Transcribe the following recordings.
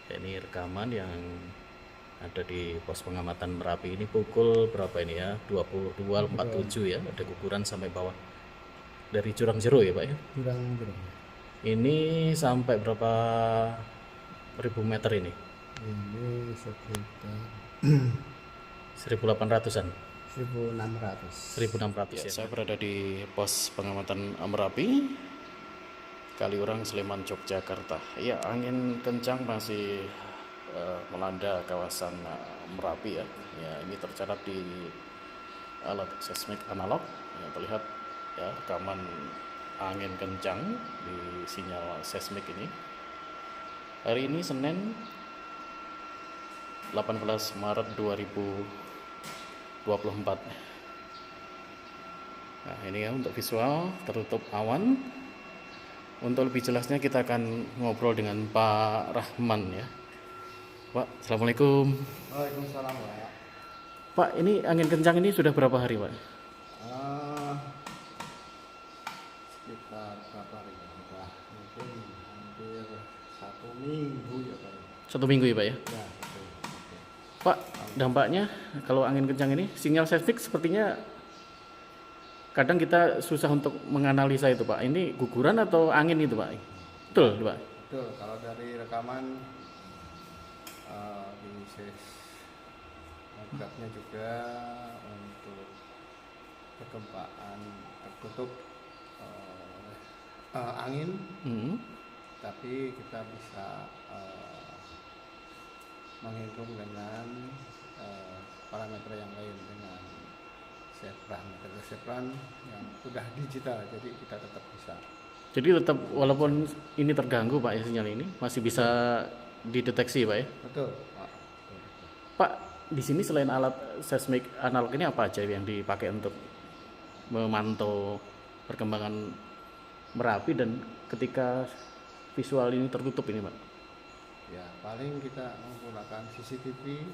Ini rekaman yang ada di pos pengamatan Merapi ini pukul berapa ini ya? 22.47 ya. Ada guguran sampai bawah dari Jurang Jero ya Pak ya. Jurang Jero. Ini sampai berapa ribu meter ini? Ini sekitar 1800-an. 1600. 1600 ya. Saya berada di pos pengamatan Merapi, Kaliurang, Sleman, Yogyakarta. Ya, angin kencang masih melanda kawasan Merapi ya. Ya, ini tercatat di alat seismik analog. Ya, terlihat ya rekaman angin kencang di sinyal seismik ini. Hari ini Senin 18 Maret 2024. Nah, ini ya untuk visual tertutup awan. Untuk lebih jelasnya kita akan ngobrol dengan Pak Rahman ya. Pak, Assalamualaikum. Waalaikumsalam Pak. Pak, ini angin kencang ini sudah berapa hari Pak? Sekitar berapa hari ya? Sudah mungkin hampir 1 minggu ya Pak. 1 minggu ya Pak ya? Ya, betul. Pak, dampaknya kalau angin kencang ini sinyal seismik sepertinya kadang kita susah untuk menganalisa itu Pak. Ini guguran atau angin itu Pak? Betul Pak? Betul, kalau dari rekaman di seismografnya juga untuk kegempaan tertutup angin, tapi kita bisa menghitung dengan parameter yang lain dengan Sepran yang sudah digital, jadi kita tetap bisa. Jadi tetap walaupun ini terganggu Pak ya sinyal ini masih bisa dideteksi Pak ya? Betul Pak. Pak, di sini selain alat seismik analog ini apa aja yang dipakai untuk memantau perkembangan Merapi dan ketika visual ini tertutup ini Pak? Ya, paling kita menggunakan CCTV,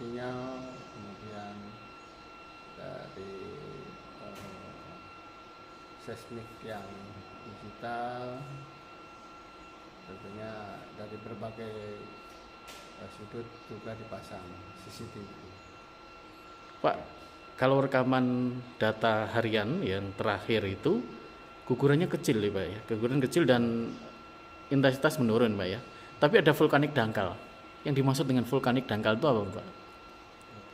sinyal, kemudian dari seismik yang digital, tentunya dari berbagai sudut juga dipasang CCTV. Pak, kalau rekaman data harian yang terakhir itu gugurannya kecil ya Pak ya, guguran kecil dan intensitas menurun Pak ya. Tapi ada vulkanik dangkal. Yang dimaksud dengan vulkanik dangkal itu apa Pak?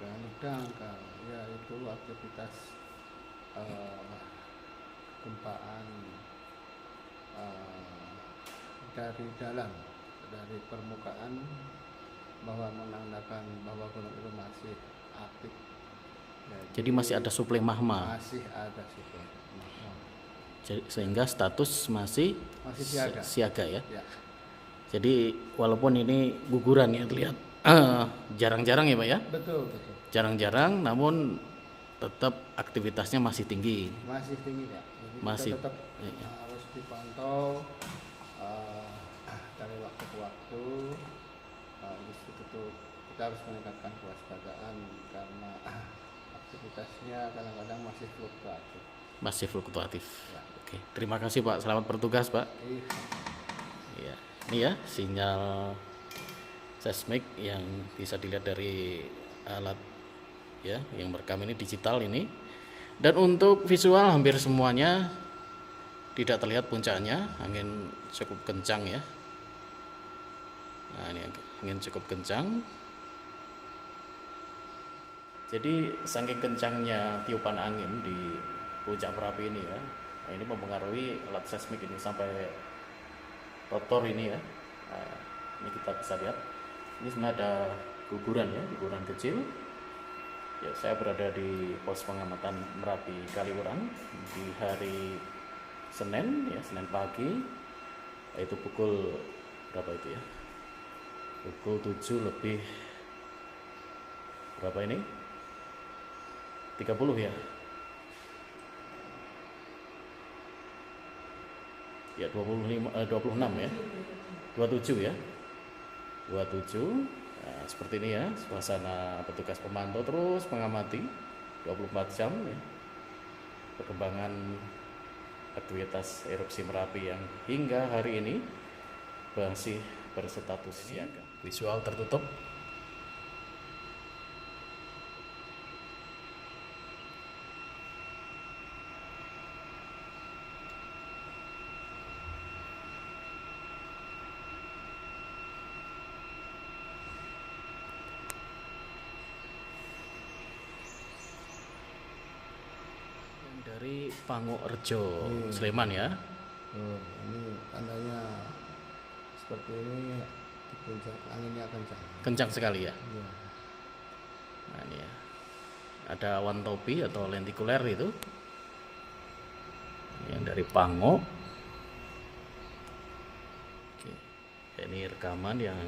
Vulkanik dangkal, ya itu aktivitas gempaan dari dalam, dari permukaan, bahwa menandakan bahwa gunung itu masih aktif. Jadi masih ada suplai magma. Masih ada suplai magma. Sehingga status masih siaga ya. Ya. Jadi walaupun ini guguran ya terlihat jarang-jarang ya Pak ya. Betul, betul. Jarang-jarang namun tetap aktivitasnya masih tinggi. Masih tinggi ya. Jadi Masih kita tetap harus dipantau dari waktu ke waktu. Kita harus meningkatkan kewaspadaan karena aktivitasnya kadang-kadang masih fluktuatif. Masih fluktuatif. Ya. Oke, terima kasih Pak. Selamat bertugas Pak. Iya. Ini ya sinyal seismik yang bisa dilihat dari alat ya yang merekam ini digital ini. Dan untuk visual hampir semuanya tidak terlihat puncaknya, angin cukup kencang ya. Nah, ini angin cukup kencang. Jadi saking kencangnya tiupan angin di puncak Merapi ini ya, nah, ini mempengaruhi alat seismik ini sampai rotor ini ya. Nah, ini kita bisa lihat. Ini sebenarnya ada guguran ya, guguran kecil. Ya, saya berada di pos pengamatan Merapi Kaliurang di hari Senin ya, Senin pagi. Itu pukul berapa itu ya? Pukul 7 lebih berapa ini? 30 ya. Ya 26 ya. 27 ya. 27. Nah, seperti ini ya, suasana petugas pemantau terus mengamati 24 jam ya. Perkembangan aktivitas erupsi Merapi yang hingga hari ini masih berstatus siaga. Visual tertutup. Dari Panguk Rejo, Sleman ya. Ini tandanya seperti ini, di puncak anginnya kencang. Kencang sekali ya. Iya. Nah ini ya. Ada awan topi atau lentikuler itu. Yang dari Panguk. Oke. Ini rekaman yang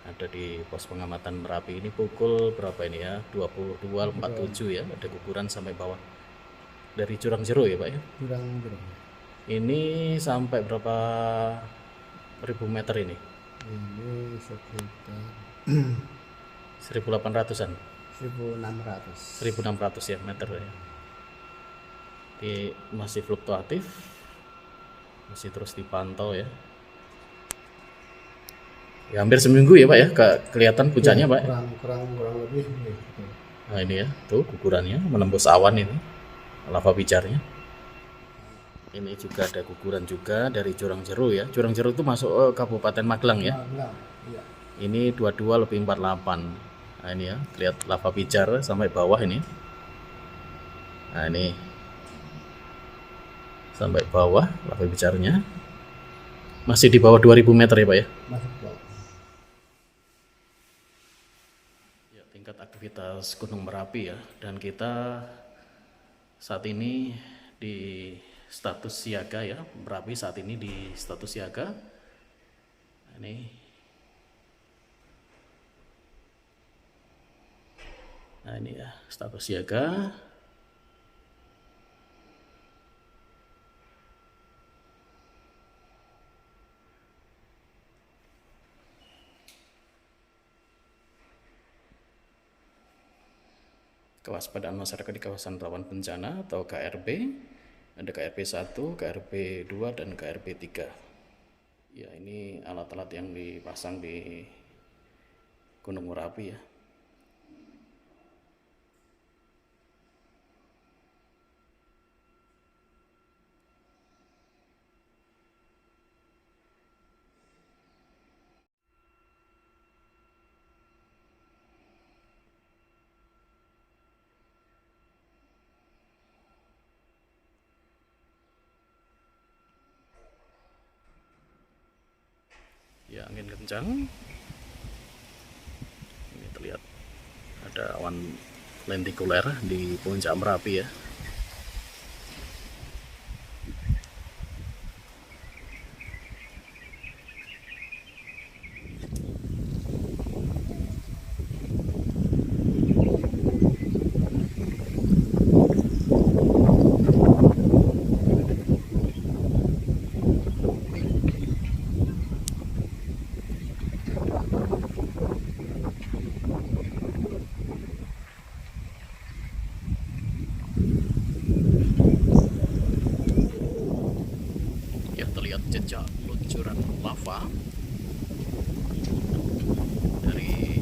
ada di pos pengamatan Merapi ini pukul berapa ini ya? 22.47 ya. Ada guguran sampai bawah. Dari Jurang Jero ya Pak ya? Jurang Jero. Ini sampai berapa ribu meter ini? Ini sekitar 1800-an? 1600. 1600 ya meter ya. Jadi masih fluktuatif, masih terus dipantau ya. Ya hampir seminggu ya Pak ya, kelihatan puncaknya Pak. Kurang lebih. Nah ini ya, tuh gugurannya menembus awan ini, lava pijarnya. Ini juga ada guguran juga dari Jurang Jero ya. Jurang Jero itu masuk Kabupaten Magelang ya. Magelang, iya. Ini 22 lebih 48. Nah ini ya, lihat lava pijar sampai bawah ini. Nah ini sampai bawah lava pijarnya. Masih di bawah 2000 meter ya Pak ya? Masih bawah. Ya, tingkat aktivitas Gunung Merapi ya. Dan kita saat ini di status siaga ya. Merapi saat ini di status siaga. Nah ini ya status siaga. Kewaspadaan masyarakat di kawasan rawan bencana atau KRB. Ada KRB 1, KRB 2, dan KRB 3. Ya ini alat-alat yang dipasang di Gunung Merapi ya. Ya angin kencang. Ini terlihat ada awan lentikuler di puncak Merapi ya. Jejak luncuran lava dari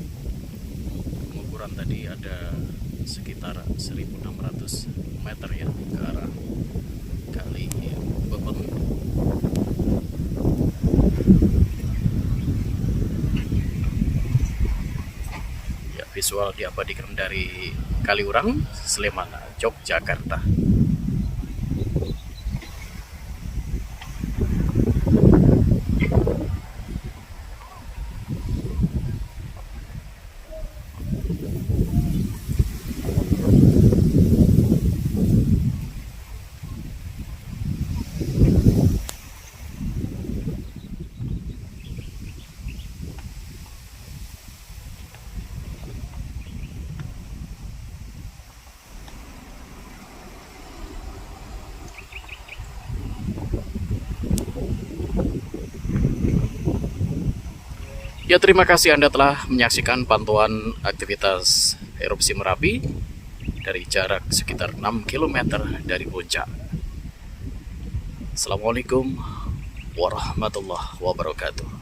pengukuran tadi ada sekitar 1600 meter ya ke arah Kali Bebeng. Ya, visual diabadikan dari Kaliurang, Sleman, Yogyakarta. Ya, terima kasih Anda telah menyaksikan pantauan aktivitas erupsi Merapi dari jarak sekitar 6 km dari puncak. Assalamualaikum warahmatullahi wabarakatuh.